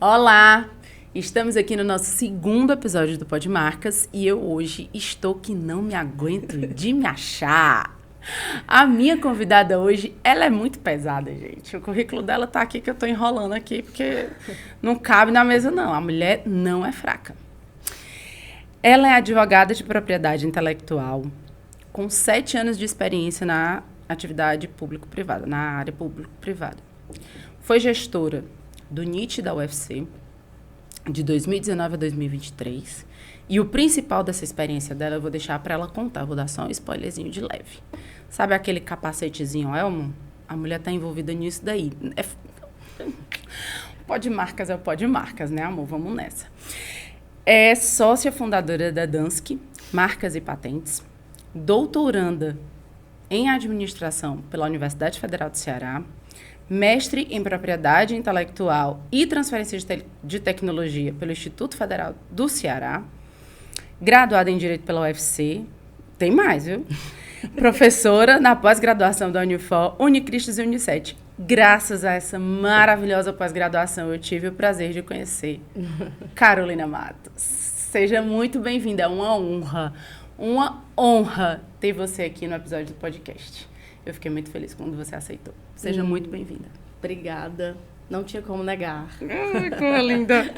Olá! Estamos aqui no nosso segundo episódio do Pod Marcas e eu hoje estou que não me aguento de me achar. A minha convidada hoje, ela é muito pesada, gente. O currículo dela tá aqui que eu tô enrolando aqui porque não cabe na mesa, não. A mulher não é fraca. Ela é advogada de propriedade intelectual com 7 anos de experiência na atividade público-privada, na área público-privada. Foi gestora do NIT da UFC de 2019 a 2023. E o principal dessa experiência dela eu vou deixar para ela contar. Vou dar só um spoilerzinho de leve. Sabe aquele capacetezinho Elmo? A mulher tá envolvida nisso daí. Pode marcas é o pode marcas, né, amor? Vamos nessa. É sócia fundadora da Danske, Marcas e Patentes, doutoranda em administração pela Universidade Federal do Ceará, mestre em propriedade intelectual e transferência de tecnologia pelo Instituto Federal do Ceará, graduada em Direito pela UFC, tem mais, viu? Professora na pós-graduação da Unifor, Unicristos e Unicet. Graças a essa maravilhosa pós-graduação, eu tive o prazer de conhecer Carolina Matos. Seja muito bem-vinda, é uma honra ter você aqui no episódio do podcast. Eu fiquei muito feliz quando você aceitou. Seja muito bem-vinda. Obrigada. Não tinha como negar. Ai, como é linda.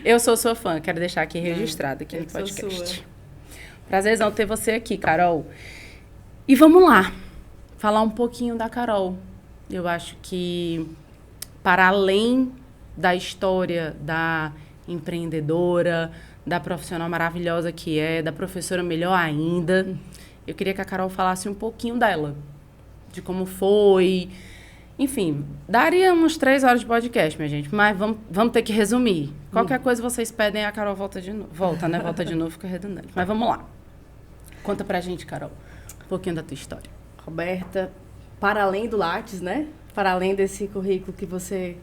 Eu sou sua fã, quero deixar aqui registrado aqui no podcast. Prazerzão ter você aqui, Carol. E vamos lá, falar um pouquinho da Carol. Eu acho que, para além da história da empreendedora, da profissional maravilhosa que é, da professora melhor ainda, eu queria que a Carol falasse um pouquinho dela, de como foi. Enfim, daria umas 3 horas de podcast, minha gente, mas vamos ter que resumir. Qualquer coisa vocês pedem, a Carol volta de novo. Volta de novo, fica redundante. Mas vamos lá. Conta pra gente, Carol, um pouquinho da tua história. Roberta, para além do Lattes, né? Para além desse currículo que você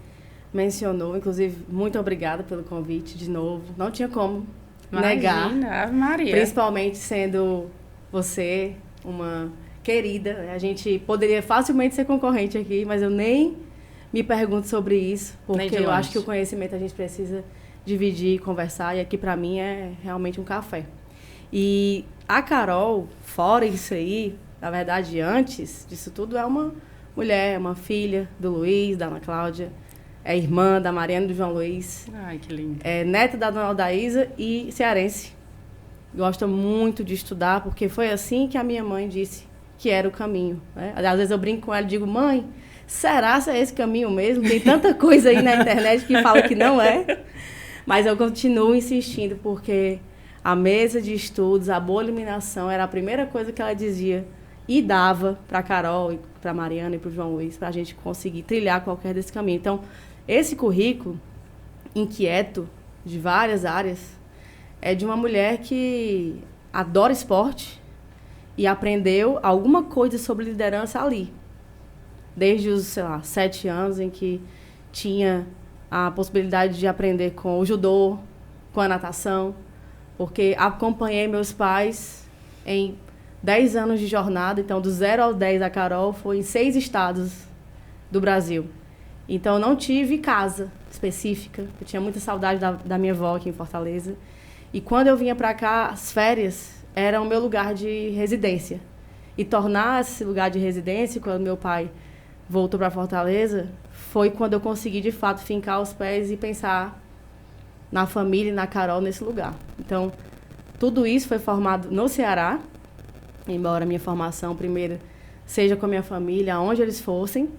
mencionou, inclusive, muito obrigada pelo convite de novo. Não tinha como negar. Ave Maria. Principalmente sendo você uma querida. A gente poderia facilmente ser concorrente aqui, mas eu nem me pergunto sobre isso, porque eu acho que o conhecimento a gente precisa dividir, conversar, e aqui para mim é realmente um café. E a Carol, fora isso aí, na verdade, antes disso tudo, é uma mulher, uma filha do Luiz, da Ana Cláudia, é irmã da Mariana e do João Luiz. Ai, que lindo. É neta da Dona Aldaísa e cearense. Gosta muito de estudar, porque foi assim que a minha mãe disse que era o caminho, né? Às vezes eu brinco com ela e digo, mãe, será que é esse caminho mesmo? Tem tanta coisa aí na internet que fala que não é. Mas eu continuo insistindo, porque a mesa de estudos, a boa eliminação, era a primeira coisa que ela dizia e dava para a Carol, para a Mariana e para o João Luiz, para a gente conseguir trilhar qualquer desse caminho. Então, esse currículo inquieto, de várias áreas, é de uma mulher que adora esporte e aprendeu alguma coisa sobre liderança ali. Desde os, 7 anos em que tinha a possibilidade de aprender com o judô, com a natação, porque acompanhei meus pais em 10 anos de jornada. Então, do 0 ao 10, a Carol foi em 6 estados do Brasil. Então, eu não tive casa específica. Eu tinha muita saudade da minha avó aqui em Fortaleza. E quando eu vinha para cá, as férias era o meu lugar de residência. E tornar esse lugar de residência, quando meu pai voltou para Fortaleza, foi quando eu consegui, de fato, fincar os pés e pensar na família e na Carol nesse lugar. Então, tudo isso foi formado no Ceará, embora a minha formação primeira seja com a minha família, aonde eles fossem.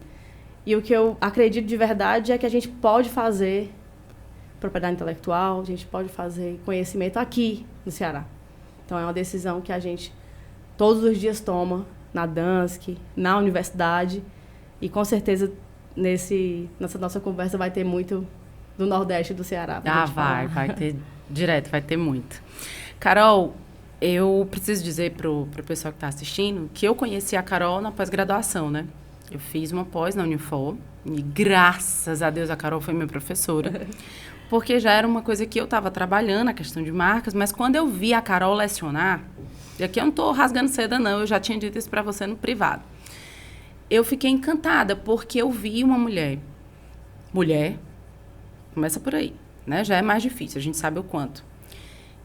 E o que eu acredito de verdade é que a gente pode fazer propriedade intelectual, a gente pode fazer conhecimento aqui no Ceará. Então, é uma decisão que a gente todos os dias toma na Danske, na universidade, e com certeza nessa nossa conversa vai ter muito do Nordeste do Ceará. Vai ter direto, vai ter muito. Carol, eu preciso dizer pro pessoal que está assistindo que eu conheci a Carol na pós-graduação, né? Eu fiz uma pós na Unifor e graças a Deus a Carol foi minha professora, porque já era uma coisa que eu estava trabalhando, a questão de marcas, mas quando eu vi a Carol lecionar, e aqui eu não estou rasgando seda não, eu já tinha dito isso para você no privado, eu fiquei encantada, porque eu vi uma mulher, começa por aí, né? Já é mais difícil, a gente sabe o quanto.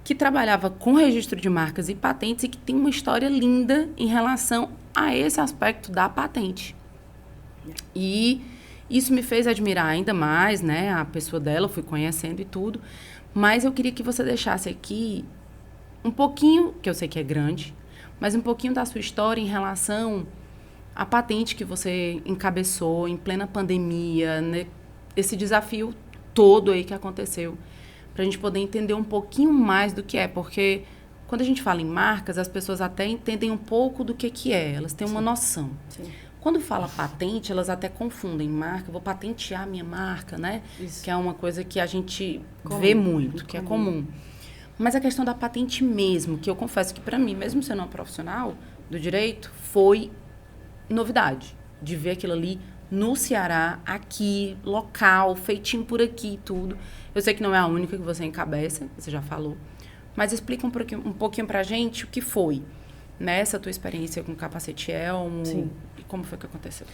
Que trabalhava com registro de marcas e patentes e que tem uma história linda em relação a esse aspecto da patente. E isso me fez admirar ainda mais, né, a pessoa dela, eu fui conhecendo e tudo. Mas eu queria que você deixasse aqui um pouquinho, que eu sei que é grande, mas um pouquinho da sua história em relação à patente que você encabeçou em plena pandemia, né, esse desafio todo aí que aconteceu, para a gente poder entender um pouquinho mais do que é, porque quando a gente fala em marcas, as pessoas até entendem um pouco do que é, elas têm uma noção. Sim. Quando fala patente, elas até confundem marca, vou patentear a minha marca, né? Isso. Que é uma coisa que a gente vê muito, que é comum. Mas a questão da patente mesmo, que eu confesso que para mim, mesmo sendo uma profissional do direito, foi novidade. De ver aquilo ali no Ceará, aqui, local, feitinho por aqui e tudo. Eu sei que não é a única que você encabeça, você já falou. Mas explica um pouquinho pra gente o que foi nessa tua experiência com o Capacete Elmo. Sim. E como foi que aconteceu?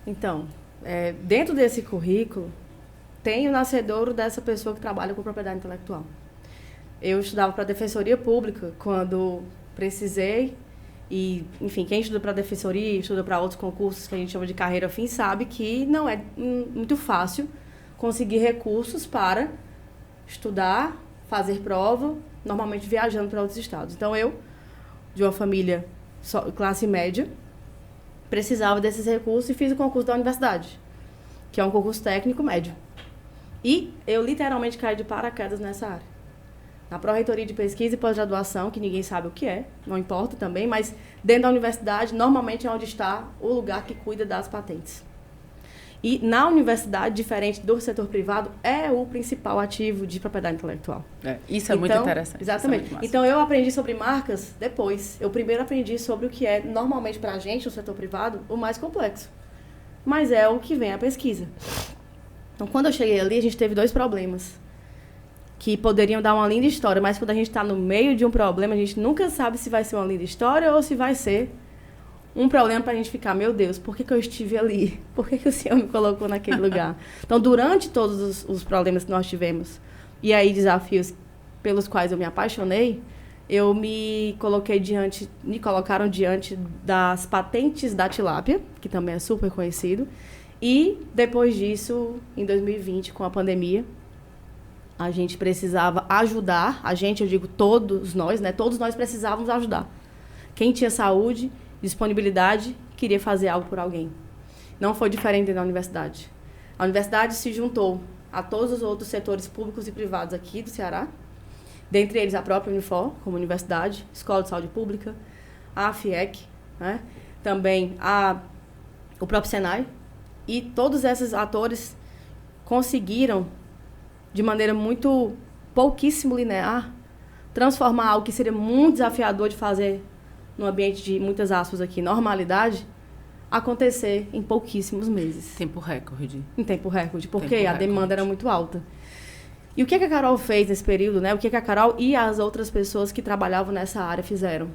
Então, dentro desse currículo, tem o nascedouro dessa pessoa que trabalha com propriedade intelectual. Eu estudava para a Defensoria Pública quando precisei. E, enfim, quem estuda para a Defensoria, estuda para outros concursos que a gente chama de carreira fim, sabe que não é muito fácil conseguir recursos para estudar, fazer prova, normalmente viajando para outros estados. Então, eu, de uma família classe média, precisava desses recursos e fiz o concurso da universidade, que é um concurso técnico médio. E eu literalmente caí de paraquedas nessa área. Na Pró-Reitoria de Pesquisa e Pós-Graduação, que ninguém sabe o que é, não importa também, mas dentro da universidade, normalmente é onde está o lugar que cuida das patentes. E na universidade, diferente do setor privado, é o principal ativo de propriedade intelectual. Isso é muito interessante. Exatamente. Então, eu aprendi sobre marcas depois. Eu primeiro aprendi sobre o que é, normalmente, para a gente, no setor privado, o mais complexo. Mas é o que vem a pesquisa. Então, quando eu cheguei ali, a gente teve 2 problemas que poderiam dar uma linda história, mas quando a gente está no meio de um problema, a gente nunca sabe se vai ser uma linda história ou se vai ser um problema para a gente ficar, meu Deus, por que eu estive ali? Por que o Senhor me colocou naquele lugar? Então, durante todos os problemas que nós tivemos, e aí desafios pelos quais eu me apaixonei, eu me colocaram diante das patentes da tilápia, que também é super conhecido, e depois disso, em 2020, com a pandemia, a gente precisava ajudar, eu digo todos nós, né? Todos nós precisávamos ajudar. Quem tinha saúde, disponibilidade, queria fazer algo por alguém. Não foi diferente na universidade. A universidade se juntou a todos os outros setores públicos e privados aqui do Ceará, dentre eles a própria Unifor, como universidade, Escola de Saúde Pública, a FIEC, né? Também o próprio Senai, e todos esses atores conseguiram, de maneira pouquíssimo linear, transformar algo que seria muito desafiador de fazer no ambiente de, muitas aspas aqui, normalidade, acontecer em pouquíssimos meses. Tempo recorde. Em tempo recorde, porque a demanda era muito alta. E o que a Carol fez nesse período, né? O que a Carol e as outras pessoas que trabalhavam nessa área fizeram?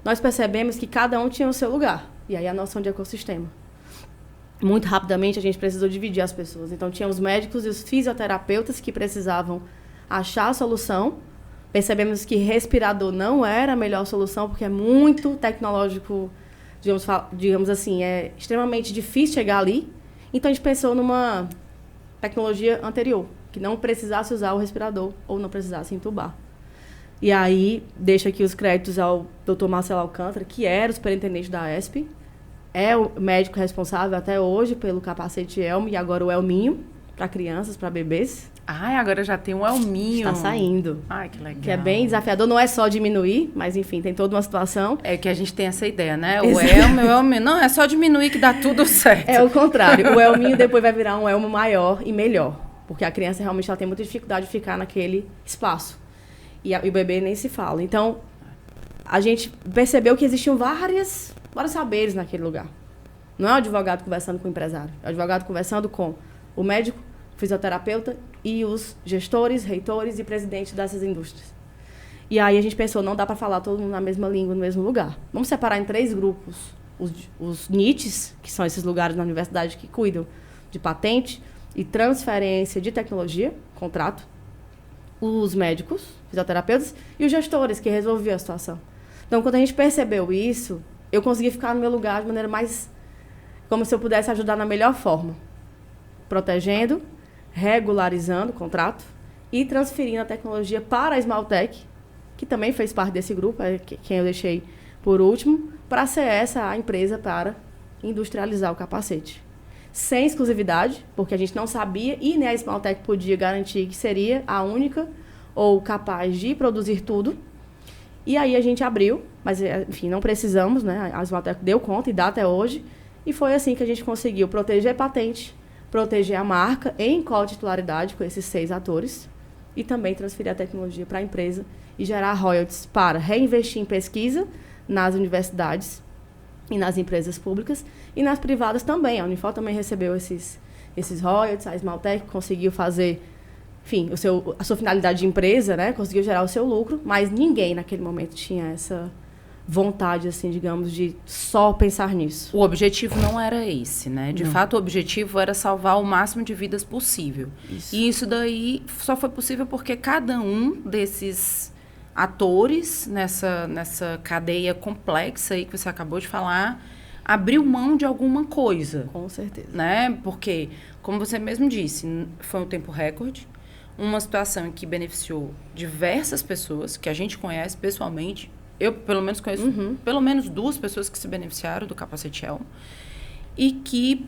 Nós percebemos que cada um tinha o seu lugar. E aí a noção de ecossistema. Muito rapidamente a gente precisou dividir as pessoas. Então tinha os médicos e os fisioterapeutas que precisavam achar a solução. Percebemos que respirador não era a melhor solução, porque é muito tecnológico, digamos assim, é extremamente difícil chegar ali. Então a gente pensou numa tecnologia anterior, que não precisasse usar o respirador ou não precisasse entubar. E aí, deixo aqui os créditos ao Dr. Marcelo Alcântara, que era o superintendente da ESP, é o médico responsável até hoje pelo capacete Elmo e agora o Elminho, para crianças, para bebês. Ai, agora já tem um Elminho. Está saindo. Ai, que legal. Que é bem desafiador, não é só diminuir, mas enfim, tem toda uma situação. É que a gente tem essa ideia, né? O Elmo, não, é só diminuir que dá tudo certo. É o contrário. O Elminho depois vai virar um Elmo maior e melhor, porque a criança realmente ela tem muita dificuldade de ficar naquele espaço. E o bebê nem se fala. Então, a gente percebeu que existiam vários saberes naquele lugar. Não é o advogado conversando com o empresário, é o advogado conversando com o médico, o fisioterapeuta e os gestores, reitores e presidentes dessas indústrias. E aí a gente pensou, não dá para falar todo mundo na mesma língua, no mesmo lugar. Vamos separar em 3 grupos. Os NITs, que são esses lugares na universidade que cuidam de patente, e transferência de tecnologia, contrato, os médicos, fisioterapeutas e os gestores que resolviam a situação. Então, quando a gente percebeu isso, eu consegui ficar no meu lugar de maneira mais... como se eu pudesse ajudar na melhor forma. Protegendo, regularizando o contrato e transferindo a tecnologia para a Esmaltec, que também fez parte desse grupo, quem eu deixei por último, para ser essa a empresa para industrializar o capacete. Sem exclusividade, porque a gente não sabia e nem a Esmaltec podia garantir que seria a única ou capaz de produzir tudo. E aí a gente abriu, mas, enfim, não precisamos, né? A Esmaltec deu conta e dá até hoje. E foi assim que a gente conseguiu proteger a patente, proteger a marca em co-titularidade com esses 6 atores e também transferir a tecnologia para a empresa e gerar royalties para reinvestir em pesquisa nas universidades e nas empresas públicas e nas privadas também. A Unifor também recebeu esses royalties, a Esmaltec conseguiu fazer, enfim, a sua finalidade de empresa, né? Conseguiu gerar o seu lucro, mas ninguém naquele momento tinha essa vontade, assim, digamos, de só pensar nisso. O objetivo não era esse, né? De fato, o objetivo era salvar o máximo de vidas possível. Isso. E isso daí só foi possível porque cada um desses atores nessa cadeia complexa aí que você acabou de falar abriu mão de alguma coisa. Com certeza. Né? Porque, como você mesmo disse, foi um tempo recorde, uma situação em que beneficiou diversas pessoas que a gente conhece pessoalmente. Eu, pelo menos, conheço pelo menos 2 pessoas que se beneficiaram do capacete Elmo e que,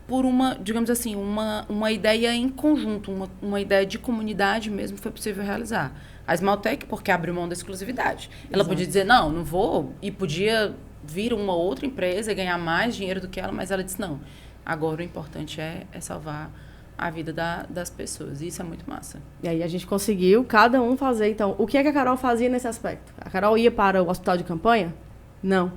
por uma, digamos assim, uma ideia em conjunto, uma ideia de comunidade mesmo, foi possível realizar. A Esmaltec, porque abriu mão da exclusividade. Ela Exato. podia dizer, não vou, e podia vir uma outra empresa e ganhar mais dinheiro do que ela, mas ela disse, não, agora o importante é salvar a vida das pessoas. E isso é muito massa. E aí a gente conseguiu, cada um fazer. Então, o que é que a Carol fazia nesse aspecto? A Carol ia para o hospital de campanha? Não.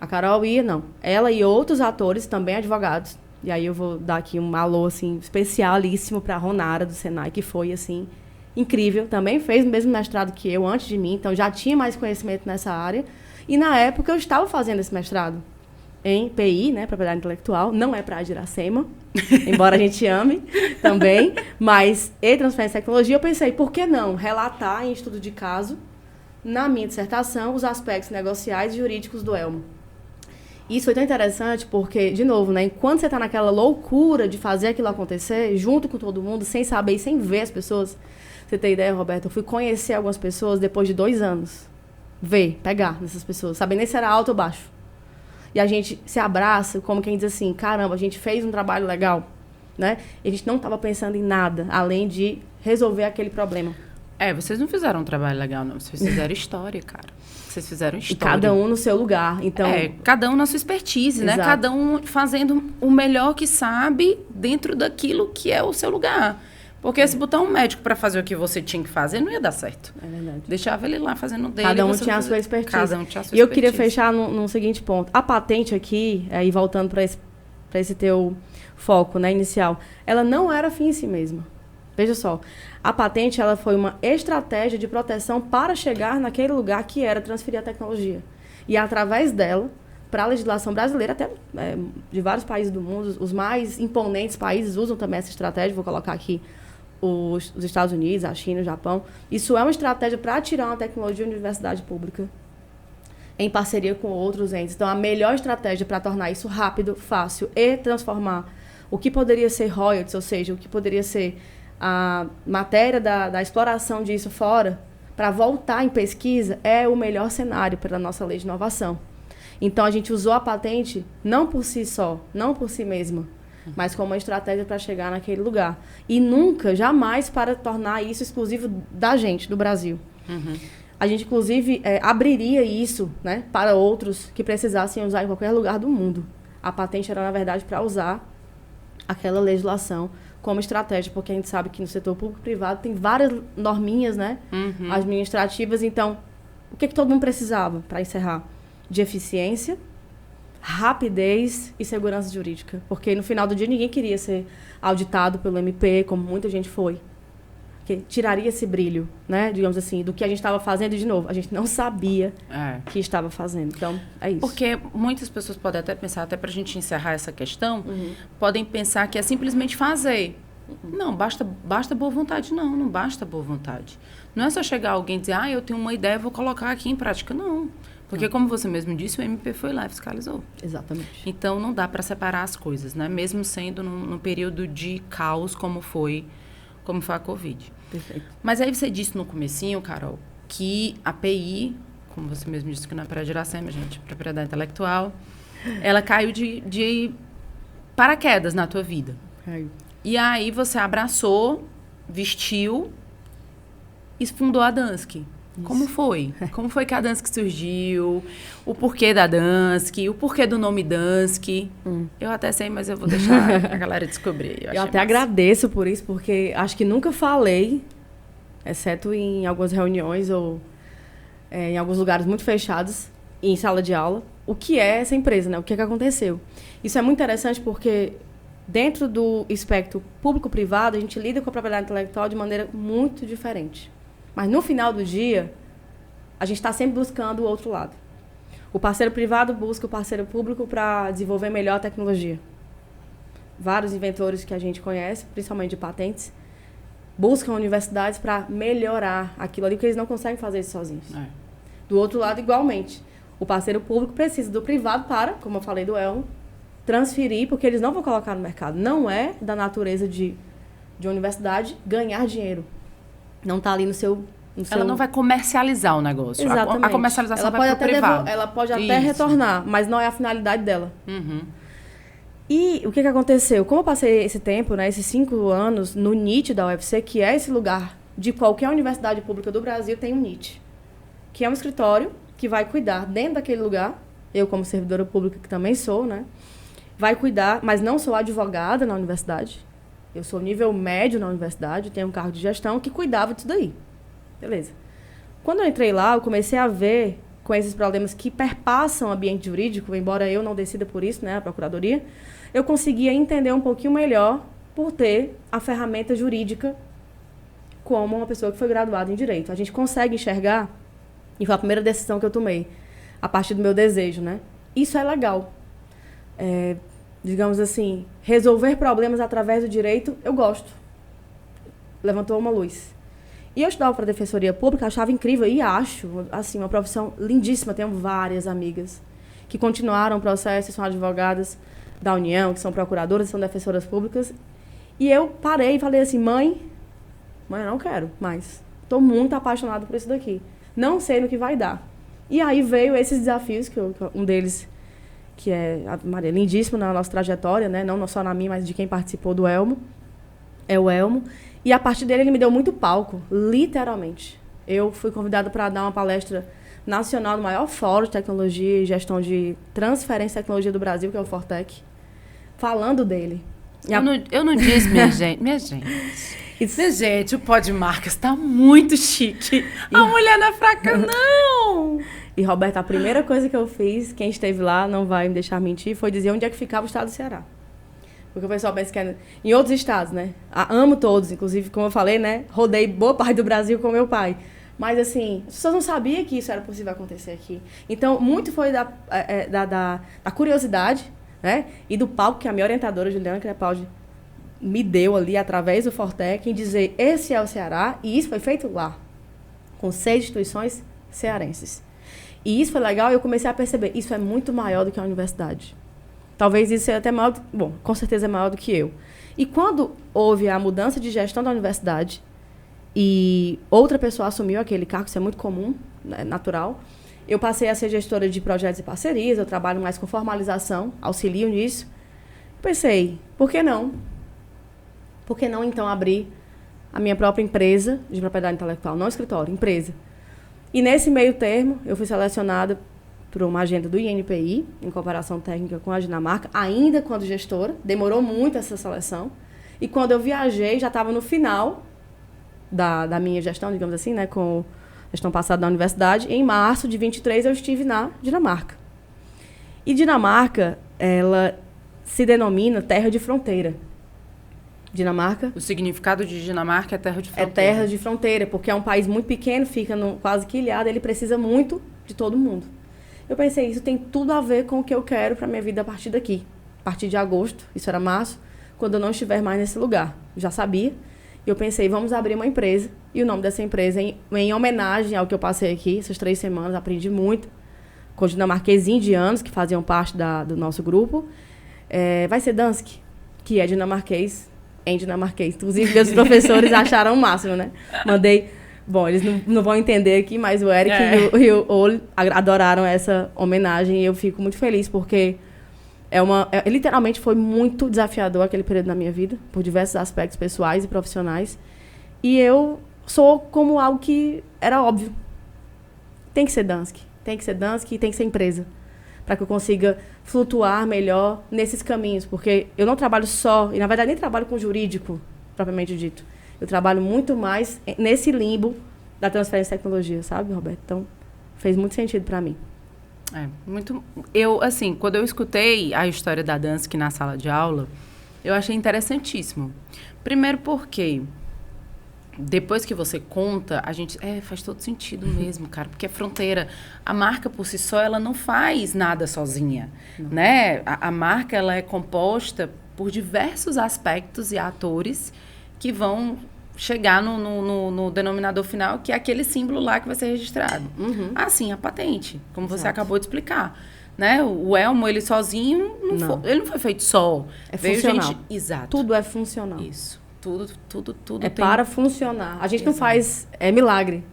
A Carol ia, não. Ela e outros atores, também advogados. E aí eu vou dar aqui um alô, assim, especialíssimo para a Ronara, do Senai, que foi, assim, incrível. Também fez o mesmo mestrado que eu, antes de mim. Então, já tinha mais conhecimento nessa área. E, na época, eu estava fazendo esse mestrado em PI, né, propriedade intelectual, não é para a Iracema, embora a gente ame também, mas em transferência de tecnologia eu pensei, por que não relatar em estudo de caso, na minha dissertação, os aspectos negociais e jurídicos do Elmo. Isso foi tão interessante porque, de novo, né, enquanto você está naquela loucura de fazer aquilo acontecer, junto com todo mundo, sem saber e sem ver as pessoas, você tem ideia, Roberto, eu fui conhecer algumas pessoas depois de 2 anos, pegar nessas pessoas, saber nem se era alto ou baixo. E a gente se abraça como quem diz assim, caramba, a gente fez um trabalho legal, né? E a gente não estava pensando em nada, além de resolver aquele problema. Vocês não fizeram um trabalho legal, não. Vocês fizeram história, cara. Vocês fizeram história. E cada um no seu lugar, então... cada um na sua expertise, né? Exato. Cada um fazendo o melhor que sabe dentro daquilo que é o seu lugar. Porque se botar um médico para fazer o que você tinha que fazer, não ia dar certo. É verdade. Deixava ele lá fazendo o dele. Cada um tinha a sua expertise. Cada um tinha a sua expertise. E eu queria fechar num seguinte ponto. A patente aqui, aí voltando para esse teu foco, né, inicial, ela não era fim em si mesma. Veja só, a patente ela foi uma estratégia de proteção para chegar naquele lugar que era transferir a tecnologia. E através dela, para a legislação brasileira, até de vários países do mundo, os mais imponentes países usam também essa estratégia, vou colocar aqui os Estados Unidos, a China, o Japão. Isso é uma estratégia para tirar uma tecnologia de universidade pública em parceria com outros entes. Então, a melhor estratégia para tornar isso rápido, fácil e transformar o que poderia ser royalties, ou seja, o que poderia ser a matéria da exploração disso fora, para voltar em pesquisa, é o melhor cenário para a nossa lei de inovação. Então, a gente usou a patente não por si só, não por si mesma, mas como uma estratégia para chegar naquele lugar. E nunca, jamais, para tornar isso exclusivo da gente, do Brasil. A gente, inclusive, abriria isso, né, para outros que precisassem usar em qualquer lugar do mundo. A patente era, na verdade, para usar aquela legislação como estratégia, porque a gente sabe que no setor público e privado tem várias norminhas, né, administrativas. Então, o que todo mundo precisava, para encerrar? De eficiência, rapidez e segurança jurídica. Porque no final do dia ninguém queria ser auditado pelo MP, como muita gente foi. Porque tiraria esse brilho, né? Digamos assim, do que a gente estava fazendo e, de novo, a gente não sabia que estava fazendo. Então, é isso. Porque muitas pessoas podem até pensar, até para a gente encerrar essa questão, podem pensar que é simplesmente fazer. Não, basta boa vontade. Não basta boa vontade. Não é só chegar alguém e dizer, eu tenho uma ideia, vou colocar aqui em prática. Não. Porque, como você mesmo disse, o MP foi lá e fiscalizou. Exatamente. Então, não dá para separar as coisas, né? Mesmo sendo num período de caos como foi a Covid. Perfeito. Mas aí você disse no comecinho, Carol, que a PI, como você mesmo disse que não é para Iracema, gente, propriedade intelectual, ela caiu de paraquedas na tua vida. Caiu. E aí você abraçou, vestiu e fundou a Dansk. Como foi? Como foi que a Dansk surgiu? O porquê da Dansk? O porquê do nome Dansk? Eu até sei, mas eu vou deixar a galera descobrir. Eu até agradeço por isso, porque acho que nunca falei, exceto em algumas reuniões ou em alguns lugares muito fechados, em sala de aula, o que é essa empresa, né? O que é que aconteceu. Isso é muito interessante porque dentro do espectro público-privado, a gente lida com a propriedade intelectual de maneira muito diferente. Mas, no final do dia, a gente está sempre buscando o outro lado. O parceiro privado busca o parceiro público para desenvolver melhor a tecnologia. Vários inventores que a gente conhece, principalmente de patentes, buscam universidades para melhorar aquilo ali, porque eles não conseguem fazer isso sozinhos. Do outro lado, igualmente. O parceiro público precisa do privado para, como eu falei do Elmo, transferir, porque eles não vão colocar no mercado. Não é da natureza de uma universidade ganhar dinheiro. Não está ali no seu... Ela não vai comercializar o negócio. Exatamente. A comercialização vai para o privado. Ela pode até retornar, mas não é a finalidade dela. E o que aconteceu? Como eu passei esse tempo, né, esses 5 anos, no NIT da UFC, que é esse lugar de qualquer universidade pública do Brasil, tem um NIT. Que é um escritório que vai cuidar dentro daquele lugar. Eu, como servidora pública, que também sou, né? Vai cuidar, mas não sou advogada na universidade. Eu sou nível médio na universidade, tenho um cargo de gestão que cuidava disso daí. Beleza. Quando eu entrei lá, eu comecei a ver com esses problemas que perpassam o ambiente jurídico, embora eu não decida por isso, né, a procuradoria, eu conseguia entender um pouquinho melhor por ter a ferramenta jurídica como uma pessoa que foi graduada em Direito. A gente consegue enxergar, e foi a primeira decisão que eu tomei, a partir do meu desejo, né? Isso é legal. Digamos assim, resolver problemas através do direito, eu gosto. Levantou uma luz. E eu estudava para a Defensoria Pública, achava incrível, e acho, assim, uma profissão lindíssima. Tenho várias amigas que continuaram o processo, são advogadas da União, que são procuradoras, são defensoras públicas. E eu parei e falei assim, mãe, eu não quero mais. Estou muito apaixonada por isso daqui. Não sei no que vai dar. E aí veio esses desafios, um deles... que é a Maria, lindíssimo na nossa trajetória, né? Não só na minha, mas de quem participou do Elmo. É o Elmo. E a partir dele, ele me deu muito palco, literalmente. Eu fui convidada para dar uma palestra nacional no maior fórum de tecnologia e gestão de transferência de tecnologia do Brasil, que é o Fortec, falando dele. Eu não disse, minha gente. Minha gente, o Pó de Marcas está muito chique. A mulher não é fraca, não! E, Roberta, a primeira coisa que eu fiz, quem esteve lá não vai me deixar mentir, foi dizer onde é que ficava o estado do Ceará. Porque o pessoal pensa que é em outros estados, né? Amo todos, inclusive, como eu falei, né? Rodei boa parte do Brasil com meu pai. Mas, assim, as pessoas não sabiam que isso era possível acontecer aqui. Então, muito foi da curiosidade, né? E do palco que a minha orientadora, Juliana Crepaldi, me deu ali, através do Fortec, em dizer, esse é o Ceará, e isso foi feito lá, com 6 instituições cearenses. E isso foi legal e eu comecei a perceber, isso é muito maior do que a universidade. Talvez isso seja até maior, com certeza é maior do que eu. E quando houve a mudança de gestão da universidade e outra pessoa assumiu aquele cargo, isso é muito comum, né, natural, eu passei a ser gestora de projetos e parcerias, eu trabalho mais com formalização, auxilio nisso. Pensei, por que não? Por que não, então, abrir a minha própria empresa de propriedade intelectual? Não escritório, empresa. E nesse meio termo, eu fui selecionada por uma agenda do INPI, em cooperação técnica com a Dinamarca, ainda quando gestora. Demorou muito essa seleção. E quando eu viajei, já estava no final da minha gestão, digamos assim, né, com a gestão passada da universidade. Em março de 23, eu estive na Dinamarca. E Dinamarca, ela se denomina terra de fronteira. Dinamarca. O significado de Dinamarca é terra de É fronteira. terra de fronteira, porque é um país muito pequeno, fica quase que ilhado, ele precisa muito de todo mundo. Eu pensei, isso tem tudo a ver com o que eu quero para minha vida a partir daqui. A partir de agosto, isso era março, quando eu não estiver mais nesse lugar. Eu já sabia. E eu pensei, vamos abrir uma empresa. E o nome dessa empresa, em homenagem ao que eu passei aqui, essas 3 semanas, aprendi muito, com os dinamarqueses indianos, que faziam parte do nosso grupo. Vai ser Dansk, que é dinamarquês, em dinamarquês. Inclusive, meus professores acharam o máximo, né? Mandei... Bom, eles não vão entender aqui, mas o Eric e o Ole adoraram essa homenagem. E eu fico muito feliz, porque literalmente foi muito desafiador aquele período na minha vida, por diversos aspectos pessoais e profissionais. E eu sou como algo que era óbvio. Tem que ser Dansk. Tem que ser Dansk e tem que ser empresa. Para que eu consiga flutuar melhor nesses caminhos. Porque eu não trabalho só, e na verdade nem trabalho com jurídico, propriamente dito. Eu trabalho muito mais nesse limbo da transferência de tecnologia, sabe, Roberto? Então, fez muito sentido para mim. Quando eu escutei a história da Dansk na sala de aula, eu achei interessantíssimo. Primeiro porque, depois que você conta, a gente... faz todo sentido mesmo, cara, porque é fronteira. A marca, por si só, ela não faz nada sozinha, né? A marca, ela é composta por diversos aspectos e atores que vão chegar no denominador final, que é aquele símbolo lá que vai ser registrado. Assim, a patente, como você acabou de explicar. Né? O Elmo, ele sozinho, ele não foi feito só. É funcional. Exato. Tudo é funcional. Isso. Tudo é para funcionar. A gente não faz... É milagre.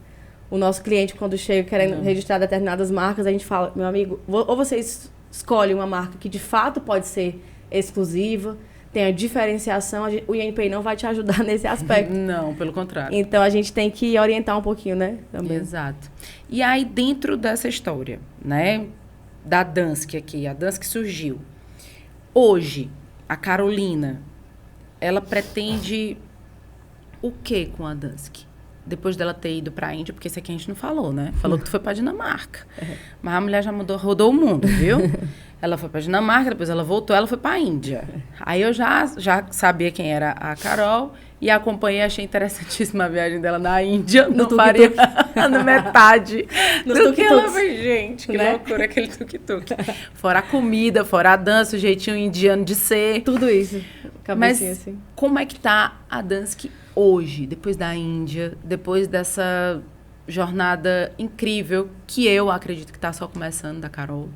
O nosso cliente, quando chega querendo registrar determinadas marcas, a gente fala, meu amigo, ou você escolhe uma marca que de fato pode ser exclusiva, tem a diferenciação, o INPI não vai te ajudar nesse aspecto. Não, pelo contrário. Então, a gente tem que orientar um pouquinho, né? Também. Exato. E aí, dentro dessa história, né, da Dansk aqui, a Dansk surgiu. Hoje, a Carolina, ela pretende o que com a Dansk? Depois dela ter ido para a Índia, porque isso aqui a gente não falou, né? Falou que tu foi para Dinamarca. Mas a mulher já rodou o mundo, viu? Ela foi para Dinamarca, depois ela voltou, ela foi para a Índia. Aí eu já sabia quem era a Carol e acompanhei, achei interessantíssima a viagem dela na Índia. Não faria no metade do que ela foi. Gente, que loucura aquele tuk-tuk. Fora a comida, fora a dança, o jeitinho indiano de ser. Tudo isso. Mas assim. Como é que tá a Dansk hoje, depois da Índia, depois dessa jornada incrível, que eu acredito que está só começando, da Carol?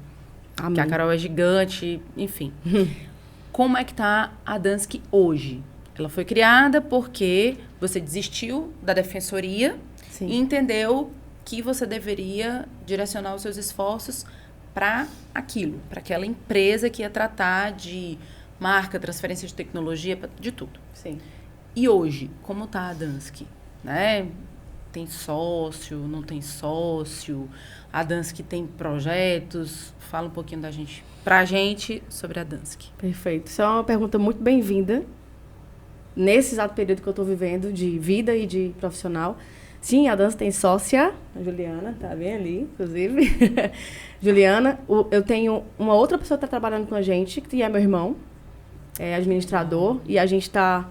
Amém. Que a Carol é gigante, enfim. Como é que está a Dansk hoje? Ela foi criada porque você desistiu da defensoria e entendeu que você deveria direcionar os seus esforços para aquilo, para aquela empresa que ia tratar de marca, transferência de tecnologia, de tudo. Sim. E hoje, como está a Dansk? Né? Tem sócio, não tem sócio? A Dansk tem projetos? Fala um pouquinho pra gente sobre a Dansk. Perfeito. Isso é uma pergunta muito bem-vinda. Nesse exato período que eu estou vivendo, de vida e de profissional. Sim, a Dansk tem sócia, a Juliana, tá bem ali, inclusive. Juliana, eu tenho uma outra pessoa que está trabalhando com a gente, que é meu irmão, é administrador, e a gente está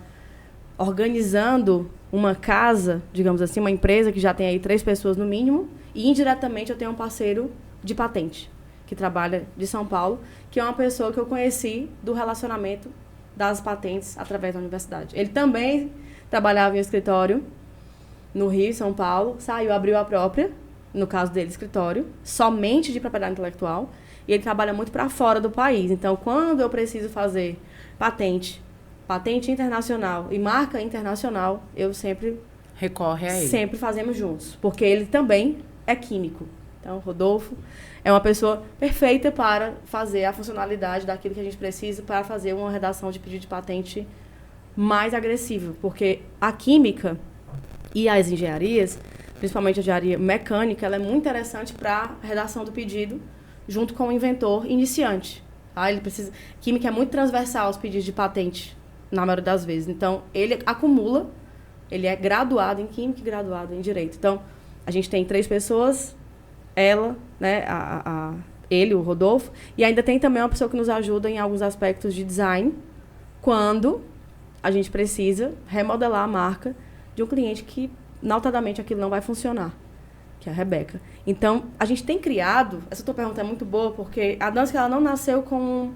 organizando uma casa, digamos assim, uma empresa que já tem aí 3 pessoas no mínimo, e indiretamente eu tenho um parceiro de patente, que trabalha de São Paulo, que é uma pessoa que eu conheci do relacionamento das patentes através da universidade. Ele também trabalhava em um escritório no Rio, São Paulo, saiu, abriu a própria, no caso dele, escritório, somente de propriedade intelectual, e ele trabalha muito para fora do país. Então, quando eu preciso fazer patente internacional e marca internacional, eu sempre... Recorre a ele. Sempre fazemos juntos, porque ele também é químico. Então, Rodolfo é uma pessoa perfeita para fazer a funcionalidade daquilo que a gente precisa para fazer uma redação de pedido de patente mais agressiva, porque a química e as engenharias, principalmente a engenharia mecânica, ela é muito interessante para a redação do pedido junto com o inventor iniciante. Tá? Ele precisa... Química é muito transversal aos pedidos de patente, na maioria das vezes. Então, ele acumula, ele é graduado em Química e graduado em Direito. Então, a gente tem 3 pessoas, ela, né, ele, o Rodolfo, e ainda tem também uma pessoa que nos ajuda em alguns aspectos de design, quando a gente precisa remodelar a marca de um cliente que, notadamente, aquilo não vai funcionar, que é a Rebeca. Então, a gente tem criado... Essa tua pergunta é muito boa, porque a Danske, ela não nasceu com um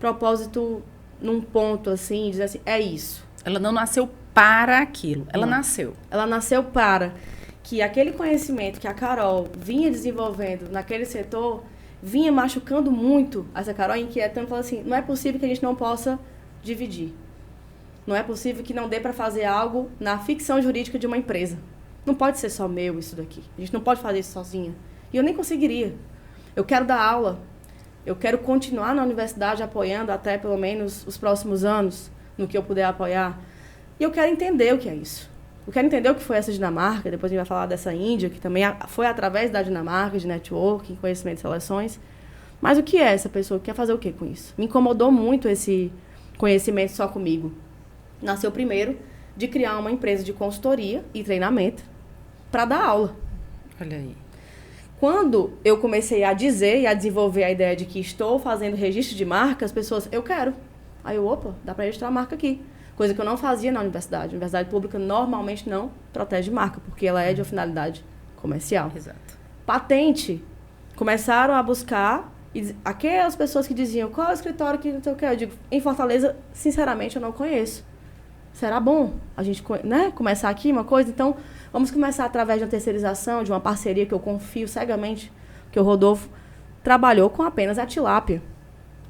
propósito num ponto, assim, dizer assim, é isso. Ela não nasceu para aquilo, ela nasceu. Ela nasceu para que aquele conhecimento que a Carol vinha desenvolvendo naquele setor vinha machucando muito essa Carol, inquietando, falando assim, não é possível que a gente não possa dividir. Não é possível que não dê para fazer algo na ficção jurídica de uma empresa. Não pode ser só meu isso daqui. A gente não pode fazer isso sozinha. E eu nem conseguiria. Eu quero dar aula. Eu quero continuar na universidade apoiando até pelo menos os próximos anos, no que eu puder apoiar. E eu quero entender o que é isso. Eu quero entender o que foi essa Dinamarca, depois a gente vai falar dessa Índia, que também foi através da Dinamarca, de networking, conhecimento de seleções. Mas o que é essa pessoa? Quer fazer o que com isso? Me incomodou muito esse conhecimento só comigo. Nasceu primeiro de criar uma empresa de consultoria e treinamento para dar aula. Olha aí. Quando eu comecei a dizer e a desenvolver a ideia de que estou fazendo registro de marca, as pessoas, eu quero. Aí eu, opa, dá para registrar a marca aqui. Coisa que eu não fazia na universidade. A universidade pública normalmente não protege marca, porque ela é de uma finalidade comercial. Exato. Patente. Começaram a buscar, e aquelas pessoas que diziam, qual é o escritório que não sei o que? Eu digo, em Fortaleza, sinceramente, eu não conheço. Será bom a gente, né, começar aqui uma coisa? Então, vamos começar através de uma terceirização, de uma parceria que eu confio cegamente, que o Rodolfo trabalhou com apenas a tilápia.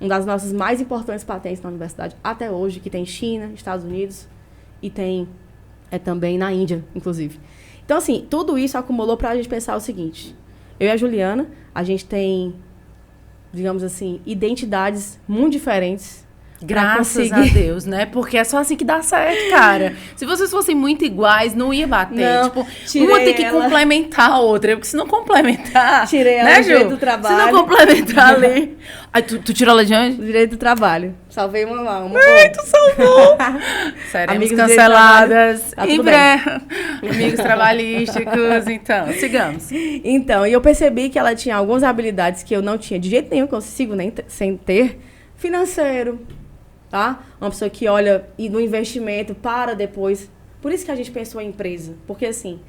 Uma das nossas mais importantes patentes na universidade até hoje, que tem China, Estados Unidos e tem também na Índia, inclusive. Então, assim, tudo isso acumulou para a gente pensar o seguinte. Eu e a Juliana, a gente tem, digamos assim, identidades muito diferentes. Graças a Deus, né? Porque é só assim que dá certo, cara. Se vocês fossem muito iguais, não ia bater. Não, tipo, uma tem que complementar a outra. Porque se não complementar... Tirei ela né, do direito do trabalho. Se não complementar ali... Aí, tu tirou ela de onde? Do direito do trabalho. Salvei uma Ai, tu salvou! Seremos canceladas em breve. Amigos trabalhísticos, então. Sigamos. Então, e eu percebi que ela tinha algumas habilidades que eu não tinha de jeito nenhum, consigo nem sem ter. Financeiro. Tá? Uma pessoa que olha no investimento para depois. Por isso que a gente pensou em empresa. Porque, assim,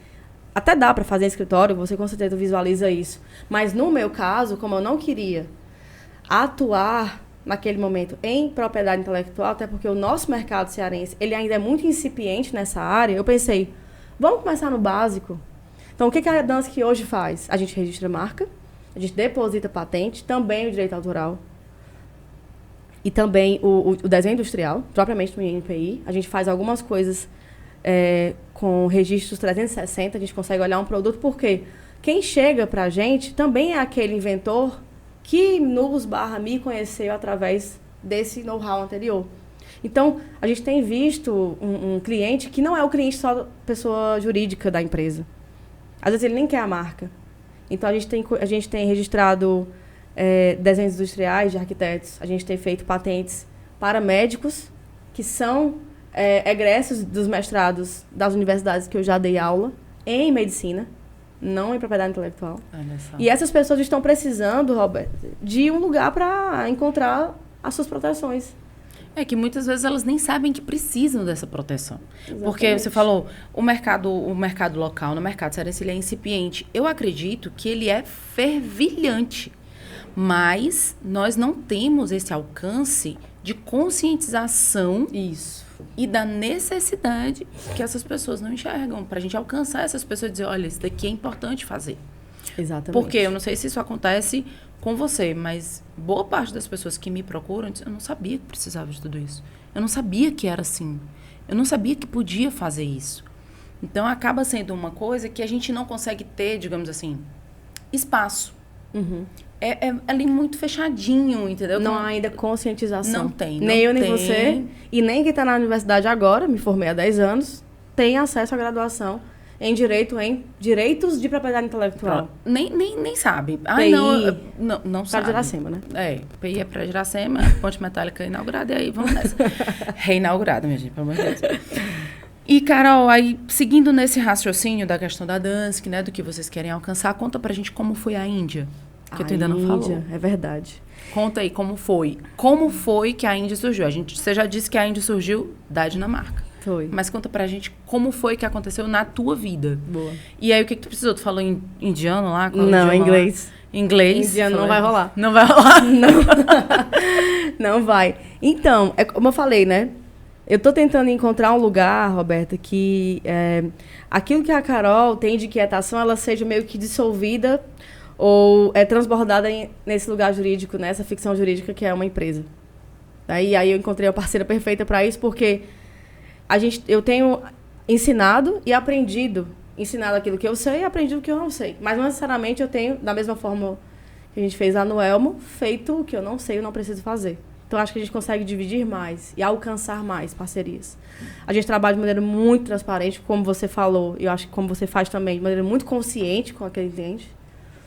até dá para fazer escritório, você com certeza visualiza isso. Mas, no meu caso, como eu não queria atuar naquele momento em propriedade intelectual, até porque o nosso mercado cearense ele ainda é muito incipiente nessa área, eu pensei, vamos começar no básico. Então, o que a Danske hoje faz? A gente registra marca, a gente deposita patente, também o direito autoral, e também o desenho industrial, propriamente no INPI. A gente faz algumas coisas com registros 360, a gente consegue olhar um produto, porque quem chega para a gente também é aquele inventor que me conheceu através desse know-how anterior. Então, a gente tem visto um cliente que não é o cliente só da pessoa jurídica da empresa. Às vezes ele nem quer a marca. Então, a gente tem registrado desenhos industriais de arquitetos, a gente tem feito patentes para médicos que são egressos dos mestrados das universidades que eu já dei aula em medicina, não em propriedade intelectual. E essas pessoas estão precisando, Roberto, de um lugar para encontrar as suas proteções. É que muitas vezes elas nem sabem que precisam dessa proteção. Exatamente. Porque você falou, o mercado local, no mercado cearense, ele é incipiente. Eu acredito que ele é fervilhante. Mas nós não temos esse alcance de conscientização e da necessidade que essas pessoas não enxergam. Para a gente alcançar essas pessoas e dizer, olha, isso daqui é importante fazer. Exatamente. Porque eu não sei se isso acontece com você, mas boa parte das pessoas que me procuram, eu não sabia que precisava de tudo isso. Eu não sabia que era assim. Eu não sabia que podia fazer isso. Então, acaba sendo uma coisa que a gente não consegue ter, digamos assim, espaço. Uhum. É ali muito fechadinho, entendeu? Não há ainda conscientização. Não tem. Nem eu, nem você. E nem quem está na universidade agora, me formei há 10 anos, tem acesso à graduação em direitos de propriedade intelectual. Nem sabe. PI, não sabe. Para Iracema, né? PI é para Iracema, Ponte Metálica inaugurada, e aí vamos nessa. Reinaugurada, minha gente, pelo amor de Deus. E, Carol, aí, seguindo nesse raciocínio da questão da Danske, né, do que vocês querem alcançar, conta pra gente como foi a Índia. Que tu ainda não falou. É verdade. Conta aí como foi. Como foi que a Índia surgiu? Você já disse que a Índia surgiu da Dinamarca. Foi. Mas conta pra gente como foi que aconteceu na tua vida. Boa. E aí, o que tu precisou? Tu falou em indiano lá? Não, inglês. Lá? Inglês. Indiano não vai rolar. Não vai rolar? Não. Não vai. Então, como eu falei, né? Eu tô tentando encontrar um lugar, Roberta, que aquilo que a Carol tem de quietação, ela seja meio que dissolvida ou transbordada nesse lugar jurídico, nessa ficção jurídica que é uma empresa. Aí eu encontrei a parceira perfeita para isso, porque eu tenho ensinado aquilo que eu sei e aprendido o que eu não sei. Mas não necessariamente eu tenho, da mesma forma que a gente fez lá no Elmo, feito o que eu não sei e não preciso fazer. Então, acho que a gente consegue dividir mais e alcançar mais parcerias. A gente trabalha de maneira muito transparente, como você falou, e eu acho que como você faz também, de maneira muito consciente com aquele cliente.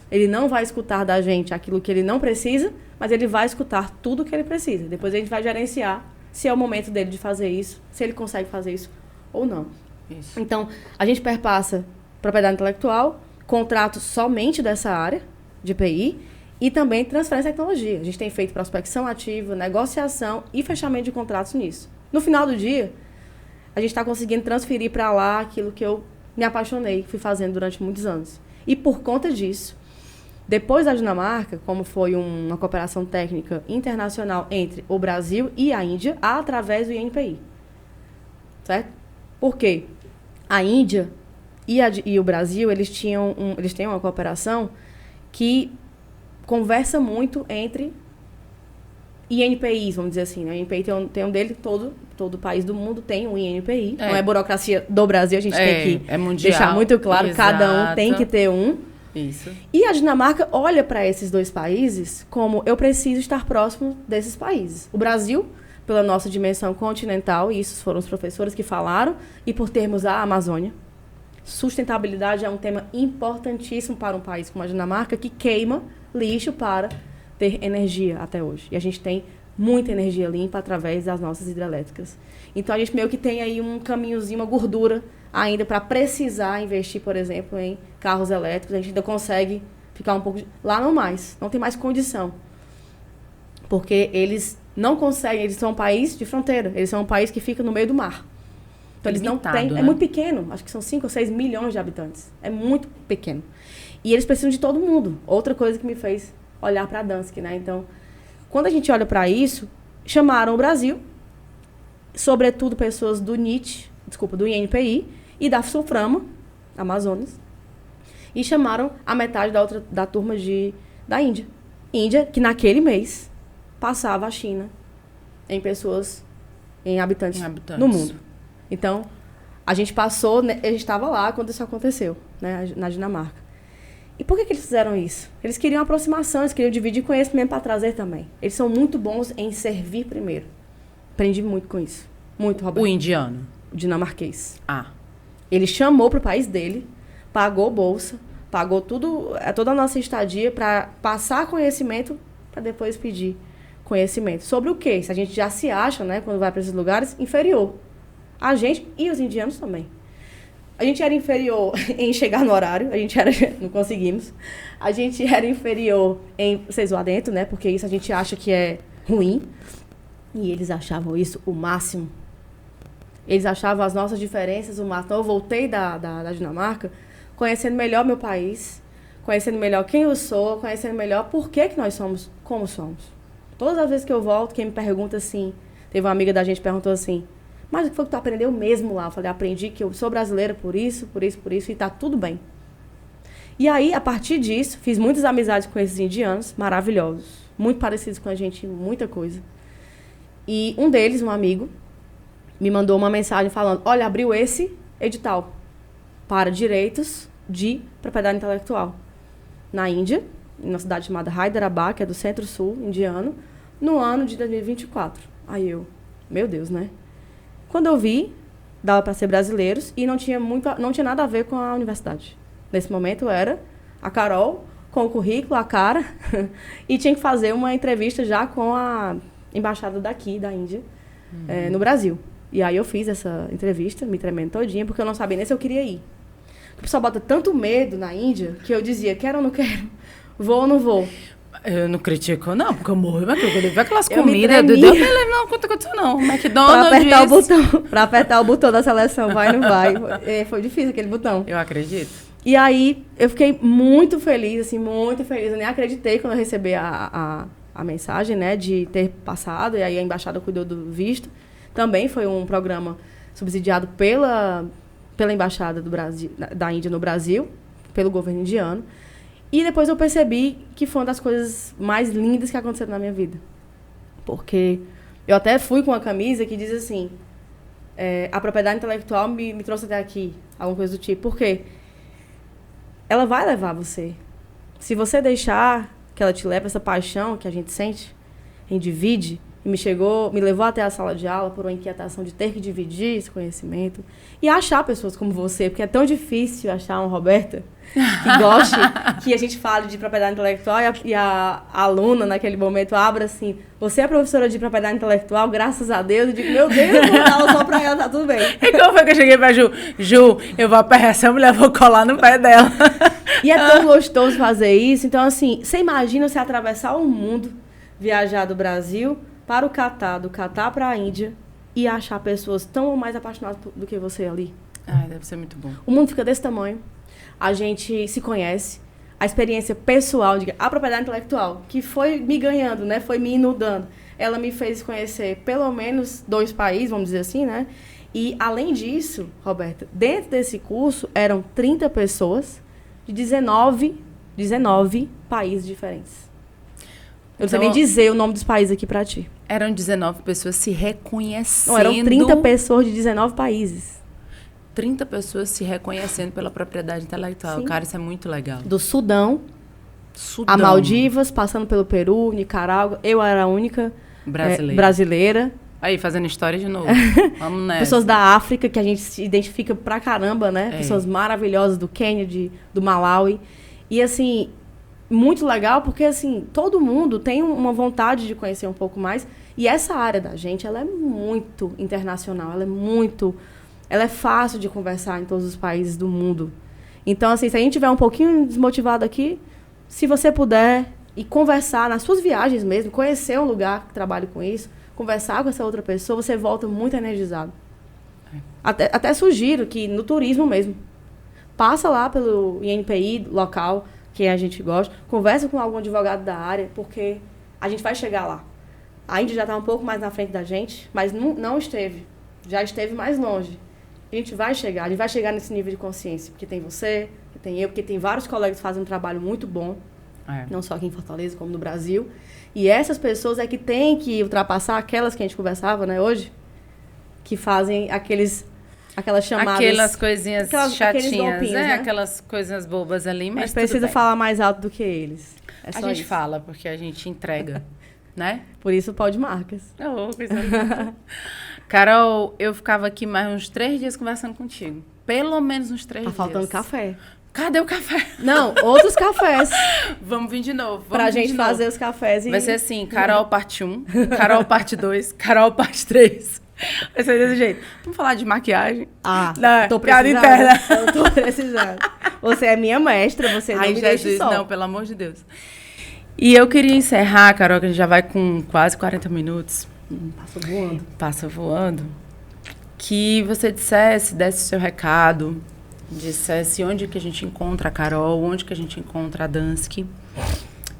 Ele não vai escutar da gente aquilo que ele não precisa, mas ele vai escutar tudo o que ele precisa. Depois a gente vai gerenciar se é o momento dele de fazer isso, se ele consegue fazer isso ou não. Isso. Então, a gente perpassa propriedade intelectual, contratos somente dessa área de PI, e também transferência de tecnologia. A gente tem feito prospecção ativa, negociação e fechamento de contratos nisso. No final do dia, a gente está conseguindo transferir para lá aquilo que eu me apaixonei, fui fazendo durante muitos anos. E por conta disso, depois da Dinamarca, como foi uma cooperação técnica internacional entre o Brasil e a Índia, através do INPI. Certo? Por quê? A Índia e o Brasil, eles têm uma cooperação que conversa muito entre INPIs, vamos dizer assim, né? O INPI tem um dele, todo país do mundo tem um INPI. Não é burocracia do Brasil, a gente tem que deixar muito claro, exato. Cada um tem que ter um. Isso. E a Dinamarca olha para esses dois países como eu preciso estar próximo desses países. O Brasil, pela nossa dimensão continental, e isso foram os professores que falaram, e por termos a Amazônia. Sustentabilidade é um tema importantíssimo para um país como a Dinamarca, que queima lixo para ter energia até hoje. E a gente tem muita energia limpa através das nossas hidrelétricas. Então, a gente meio que tem aí um caminhozinho, uma gordura ainda para precisar investir, por exemplo, em carros elétricos. A gente ainda consegue ficar um pouco... Lá não mais, não tem mais condição. Porque eles não conseguem, eles são um país de fronteira, eles são um país que fica no meio do mar. Então, eles não têm... né? É muito pequeno, acho que são 5 ou 6 milhões de habitantes. É muito pequeno. E eles precisam de todo mundo. Outra coisa que me fez olhar para a Danske, né? Então, quando a gente olha para isso, chamaram o Brasil, sobretudo pessoas do do INPI e da Sulframa, Amazonas, e chamaram a metade da turma da Índia. Índia, que naquele mês passava a China em habitantes no mundo. Então, a gente estava lá quando isso aconteceu, né, na Dinamarca. E por que eles fizeram isso? Eles queriam aproximação, eles queriam dividir conhecimento para trazer também. Eles são muito bons em servir primeiro. Aprendi muito com isso. Muito, Roberto. O indiano? O dinamarquês. Ah. Ele chamou para o país dele, pagou bolsa, pagou toda a nossa estadia para passar conhecimento para depois pedir conhecimento. Sobre o quê? Se a gente já se acha, né, quando vai para esses lugares, inferior. A gente e os indianos também. A gente era inferior em chegar no horário, não conseguimos. A gente era inferior em vocês lá dentro, né? Porque isso a gente acha que é ruim. E eles achavam isso o máximo. Eles achavam as nossas diferenças o máximo. Então, eu voltei da Dinamarca conhecendo melhor meu país, conhecendo melhor quem eu sou, conhecendo melhor por que nós somos como somos. Todas as vezes que eu volto, quem me pergunta assim... Teve uma amiga da gente que perguntou assim... Mas o que foi que tu aprendeu mesmo lá? Eu falei, aprendi que eu sou brasileira por isso, e tá tudo bem. E aí, a partir disso, fiz muitas amizades com esses indianos, maravilhosos. Muito parecidos com a gente, muita coisa. E um deles, um amigo, me mandou uma mensagem falando, olha, abriu esse edital para direitos de propriedade intelectual na Índia, em uma cidade chamada Hyderabad, que é do centro-sul indiano, no ano de 2024. Aí eu, meu Deus, né? Quando eu vi, dava para ser brasileiros e não tinha nada a ver com a universidade. Nesse momento era a Carol com o currículo, a cara, e tinha que fazer uma entrevista já com a embaixada daqui, da Índia, no Brasil. E aí eu fiz essa entrevista, me tremendo todinha, porque eu não sabia nem se eu queria ir. O pessoal bota tanto medo na Índia que eu dizia, quero ou não quero, vou ou não vou. Eu não critico, não, porque eu morro. Mas quando eu vi aquelas Eu me comidas, tremi. Deus me livre, não aconteceu não. McDonald's. Pra apertar o botão da seleção, vai ou não vai. Foi difícil aquele botão. Eu acredito. E aí, eu fiquei muito feliz, assim, muito feliz. Eu nem acreditei quando eu recebi a mensagem, né, de ter passado. E aí a embaixada cuidou do visto. Também foi um programa subsidiado pela embaixada do Brasil, da Índia no Brasil, pelo governo indiano. E depois eu percebi que foi uma das coisas mais lindas que aconteceram na minha vida. Porque eu até fui com uma camisa que diz assim, a propriedade intelectual me trouxe até aqui, alguma coisa do tipo. Por quê? Ela vai levar você. Se você deixar que ela te leve, essa paixão que a gente sente, a gente divide, e me levou até a sala de aula por uma inquietação de ter que dividir esse conhecimento e achar pessoas como você, porque é tão difícil achar uma Roberta que goste, que a gente fale de propriedade intelectual e a aluna, naquele momento, abra assim, você é professora de propriedade intelectual, graças a Deus, eu digo, meu Deus, eu vou dar aula só pra ela, tá tudo bem. E como foi que eu cheguei pra Ju? Ju, eu vou apertar essa mulher, vou colar no pé dela. E é tão gostoso fazer isso, então assim, você imagina você atravessar o mundo, viajar do Brasil para o Catar, do Catar para a Índia, e achar pessoas tão ou mais apaixonadas do que você ali. Ai, deve ser muito bom. O mundo fica desse tamanho, a gente se conhece, a experiência pessoal, a propriedade intelectual, que foi me ganhando, né, foi me inundando, ela me fez conhecer pelo menos 2 países, vamos dizer assim, né, e além disso, Roberta, dentro desse curso eram 30 pessoas de 19 países diferentes. Eu não sei nem dizer o nome dos países aqui pra ti. Eram 19 pessoas se reconhecendo. Não, eram 30 pessoas de 19 países. 30 pessoas se reconhecendo pela propriedade intelectual. Sim. Cara, isso é muito legal. Do Sudão, a Maldivas, passando pelo Peru, Nicarágua. Eu era a única brasileira. Aí, fazendo história de novo. Vamos nessa. Pessoas da África, que a gente se identifica pra caramba, né? Pessoas maravilhosas do Quênia, do Malawi. E, assim, muito legal, porque, assim, todo mundo tem uma vontade de conhecer um pouco mais. E essa área da gente, ela é muito internacional. Ela é fácil de conversar em todos os países do mundo. Então, assim, se a gente tiver um pouquinho desmotivado aqui, se você puder ir conversar nas suas viagens mesmo, conhecer um lugar que trabalhe com isso, conversar com essa outra pessoa, você volta muito energizado. Até sugiro que no turismo mesmo, passa lá pelo INPI local, que a gente gosta, conversa com algum advogado da área, porque a gente vai chegar lá. A Índia já está um pouco mais na frente da gente, mas não esteve. Já esteve mais longe. A gente vai chegar nesse nível de consciência, porque tem você, porque tem eu, porque tem vários colegas que fazem um trabalho muito bom, não só aqui em Fortaleza, como no Brasil. E essas pessoas é que têm que ultrapassar aquelas que a gente conversava, né, hoje, que fazem aquelas chamadas... Aquelas coisinhas chatinhas, golpinhos, né? Aquelas coisinhas bobas ali, mas a gente precisa falar mais alto do que eles. A gente fala, porque a gente entrega, né? Por isso pode marcas. Coisa linda. Carol, eu ficava aqui mais uns 3 dias conversando contigo. Pelo menos uns 3 dias. Tá faltando café. Cadê o café? Não, outros cafés. Vamos vir de novo. Pra gente fazer os cafés. Vai ser assim, Carol parte 1, Carol parte 2, Carol parte 3. Vai ser desse jeito. Vamos falar de maquiagem? Tô precisando. Interna. Eu tô precisando. Você é minha mestra, você não me deixa só. Não, pelo amor de Deus. E eu queria encerrar, Carol, que a gente já vai com quase 40 minutos. Passa voando. Que você desse o seu recado, dissesse onde que a gente encontra a Carol, onde que a gente encontra a Dansky.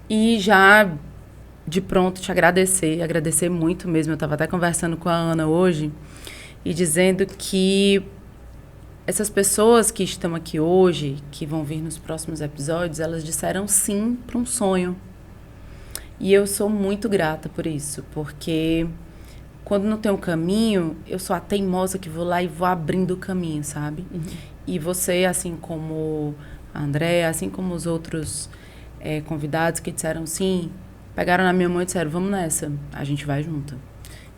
E já, de pronto, te agradecer muito mesmo. Eu estava até conversando com a Ana hoje e dizendo que essas pessoas que estão aqui hoje, que vão vir nos próximos episódios, elas disseram sim para um sonho. E eu sou muito grata por isso, porque quando não tem um caminho, eu sou a teimosa que vou lá e vou abrindo o caminho, sabe? Uhum. E você, assim como a Andréa, assim como os outros convidados que disseram sim, pegaram na minha mão e disseram, vamos nessa, a gente vai junto.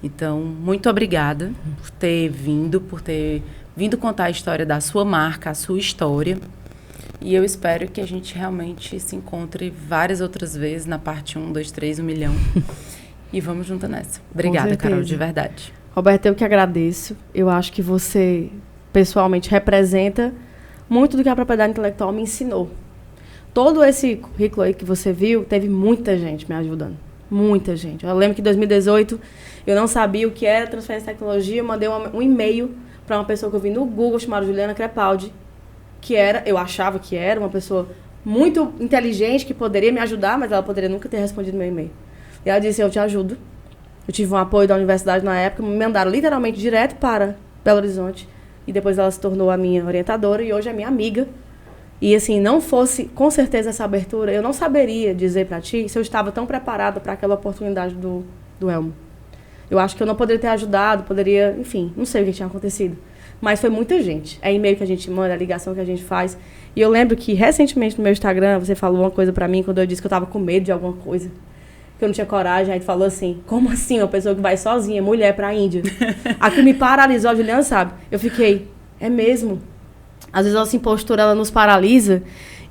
Então, muito obrigada por ter vindo contar a história da sua marca, a sua história. E eu espero que a gente realmente se encontre várias outras vezes na parte 1, 2, 3, 1 milhão. E vamos junto nessa. Obrigada, Carol, de verdade. Roberta, eu que agradeço. Eu acho que você, pessoalmente, representa muito do que a propriedade intelectual me ensinou. todo esse currículo aí que você viu, teve muita gente me ajudando. Muita gente. Eu lembro que em 2018 eu não sabia o que era transferência de tecnologia, eu mandei um e-mail para uma pessoa que eu vi no Google, chamada Juliana Crepaldi, eu achava que era uma pessoa muito inteligente, que poderia me ajudar, mas ela poderia nunca ter respondido meu e-mail. E ela disse, eu te ajudo. Eu tive um apoio da universidade na época, me mandaram literalmente direto para Belo Horizonte, e depois ela se tornou a minha orientadora, e hoje é minha amiga. E assim, não fosse com certeza essa abertura, eu não saberia dizer para ti se eu estava tão preparada para aquela oportunidade do Elmo. Eu acho que eu não poderia ter ajudado, enfim, não sei o que tinha acontecido. Mas foi muita gente. É e-mail que a gente manda, é ligação que a gente faz. E eu lembro que recentemente no meu Instagram, você falou uma coisa para mim quando eu disse que eu estava com medo de alguma coisa, que eu não tinha coragem. Aí tu falou assim, como assim uma pessoa que vai sozinha, mulher, para a Índia? Aquilo me paralisou, a Juliana sabe. Eu fiquei, é mesmo? Às vezes a nossa impostura, ela nos paralisa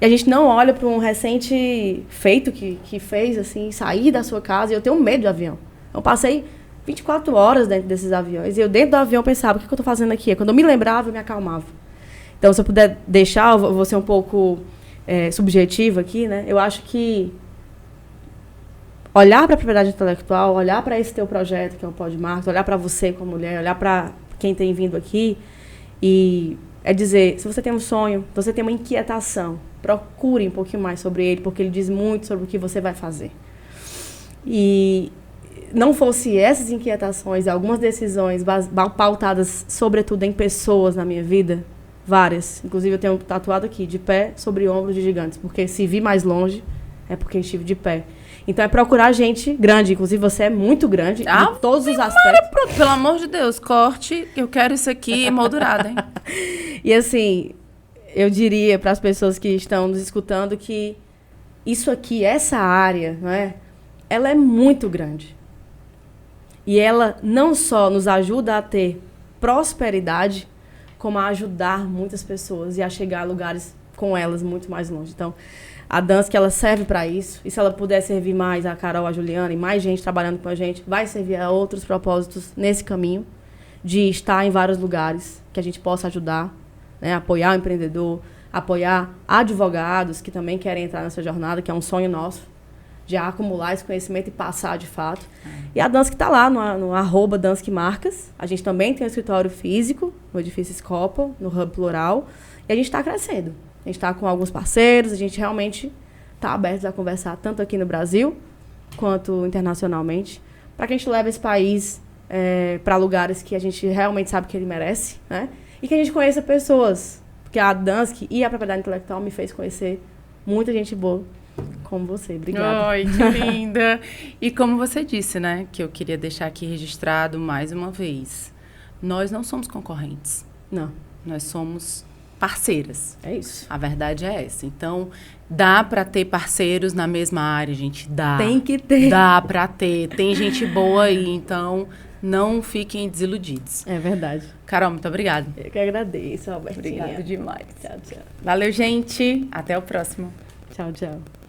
e a gente não olha para um recente feito que fez, assim, sair da sua casa. E eu tenho medo de avião. Eu passei 24 horas dentro desses aviões. E eu dentro do avião pensava, o que eu estou fazendo aqui? Quando eu me lembrava, eu me acalmava. Então, se eu puder deixar, eu vou ser um pouco subjetiva aqui, né? Eu acho que olhar para a propriedade intelectual, olhar para esse teu projeto, que é o Podmarketing, olhar para você como mulher, olhar para quem tem vindo aqui e dizer, se você tem um sonho, você tem uma inquietação, procure um pouquinho mais sobre ele, porque ele diz muito sobre o que você vai fazer. E não fosse essas inquietações e algumas decisões pautadas, sobretudo, em pessoas na minha vida, várias, inclusive eu tenho tatuado aqui, de pé sobre ombros de gigantes, porque se vi mais longe, é porque estive de pé. Então é procurar gente grande, inclusive você é muito grande, de todos os aspectos. Pronto, pelo amor de Deus, corte, eu quero isso aqui moldurado, hein? E assim, eu diria para as pessoas que estão nos escutando que isso aqui, essa área, não é? Ela é muito grande. E ela não só nos ajuda a ter prosperidade, como a ajudar muitas pessoas e a chegar a lugares com elas muito mais longe. Então, a Dansk, ela serve para isso. E se ela puder servir mais a Carol, a Juliana e mais gente trabalhando com a gente, vai servir a outros propósitos nesse caminho de estar em vários lugares que a gente possa ajudar, né? Apoiar o empreendedor, apoiar advogados que também querem entrar nessa jornada, que é um sonho nosso, de acumular esse conhecimento e passar de fato. E a Dansk está lá no @Dansk Marcas. A gente também tem um escritório físico no edifício Scopel, no Hub Plural. E a gente está crescendo. A gente está com alguns parceiros, a gente realmente está aberto a conversar tanto aqui no Brasil quanto internacionalmente, para que a gente leve esse país para lugares que a gente realmente sabe que ele merece, né? E que a gente conheça pessoas. Porque a Dansk e a propriedade intelectual me fez conhecer muita gente boa como você. Obrigada. Ai, que linda! E como você disse, né, que eu queria deixar aqui registrado mais uma vez, nós não somos concorrentes. Não. Nós somos parceiras. É isso. A verdade é essa. Então, dá para ter parceiros na mesma área, gente. Dá. Tem que ter. Dá para ter. Tem gente boa aí, então não fiquem desiludidos. É verdade. Carol, muito obrigada. Eu que agradeço, Albertinha. Obrigada demais. Tchau, tchau. Valeu, gente. Até o próximo. Tchau, tchau.